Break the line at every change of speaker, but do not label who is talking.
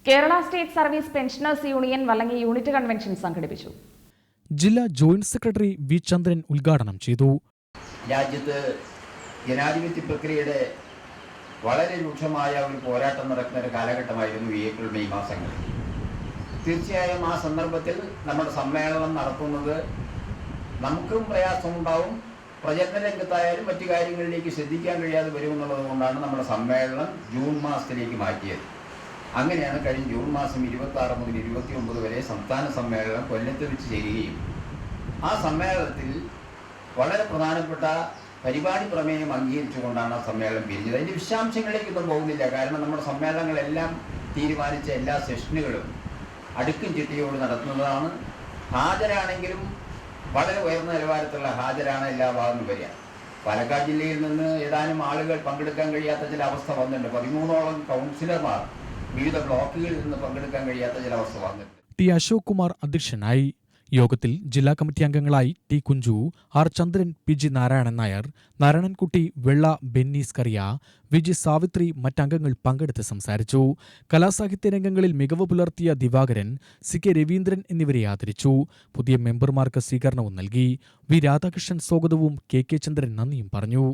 Kerala state service pensioners union Vallangi unit convention സംഘടിപ്പിച്ചു.
ജില്ലാ joint secretary V ചന്ദ്രൻ ഉദ്ഘാടനം ചെയ്തു.
രാജ്യത്ത് ജനാധിപത്യ പ്രക്രിയയുടെ വളരെ രൂക്ഷമായ ഒരു പോരാട്ടം നടക്കുന്ന ഒരു കാലഘട്ടമായിരുന്നു ഏപ്രിൽ മെയ് മാസങ്ങളിൽ. തീർച്ചയായും ആ സന്ദർഭത്തിൽ നമ്മുടെ സമ്മേളനം നടത്തുന്നത് നമുക്കും പ്രയാസമുണ്ടാവും. പ്രചരണ രംഗത്തായാലും മറ്റു കാര്യങ്ങളിലേക്ക് ശ്രദ്ധിക്കാൻ കഴിയാതെ വരുമെന്നുള്ളത് കൊണ്ടാണ് നമ്മുടെ സമ്മേളനം ജൂൺ മാസത്തിലേക്ക് മാറ്റിയത്. അങ്ങനെയാണ് കഴിഞ്ഞ ജൂൺ മാസം 26 മുതൽ 29 വരെ സംസ്ഥാന സമ്മേളനം കൊല്ലത്ത് വെച്ച് ചേരുകയും ആ സമ്മേളനത്തിൽ വളരെ പ്രധാനപ്പെട്ട പരിപാടി പ്രമേയം അംഗീകരിച്ചുകൊണ്ടാണ് ആ സമ്മേളനം പിരിഞ്ഞത്. അതിൻ്റെ വിശദാംശങ്ങളിലേക്കൊന്നും പോകുന്നില്ല. കാരണം നമ്മുടെ സമ്മേളനങ്ങളെല്ലാം തീരുമാനിച്ച എല്ലാ സെഷനുകളും അടുക്കും ചിട്ടയോട് നടത്തുന്നതാണ്. ഹാജരാണെങ്കിലും വളരെ ഉയർന്ന നിലവാരത്തിലുള്ള ഹാജരാണ് എല്ലാ ഭാഗങ്ങളും വരിക. പാലക്കാട് ജില്ലയിൽ നിന്ന് ഏതാനും ആളുകൾ പങ്കെടുക്കാൻ കഴിയാത്ത ചില അവസ്ഥ വന്നിട്ടുണ്ട്. 13ഓളം കൗൺസിലർമാർ വിവിധ ബ്ലോക്കുകളിൽ നിന്ന് പങ്കെടുക്കാൻ കഴിയാത്ത ചില അവസ്ഥ വന്നിട്ടുണ്ട്.
ടി അശോക് കുമാർ അധ്യക്ഷനായി. യോഗത്തിൽ ജില്ലാ കമ്മിറ്റി അംഗങ്ങളായി ടി കുഞ്ചു, ആർ ചന്ദ്രൻ, പി ജി നാരായണൻ നായർ, നാരായണൻകുട്ടി, വെള്ള, ബെന്നീസ് കറിയ, വിജി സാവിത്രി മറ്റംഗങ്ങൾ പങ്കെടുത്ത് സംസാരിച്ചു. കലാസാഹിത്യ രംഗങ്ങളിൽ മികവ് പുലർത്തിയ ദിവാകരൻ, സി കെ രവീന്ദ്രൻ എന്നിവരെ ആദരിച്ചു. പുതിയ മെമ്പർമാർക്ക് സ്വീകരണവും നൽകി. വി രാധാകൃഷ്ണൻ സ്വാഗതവും കെ കെ ചന്ദ്രൻ നന്ദിയും പറഞ്ഞു.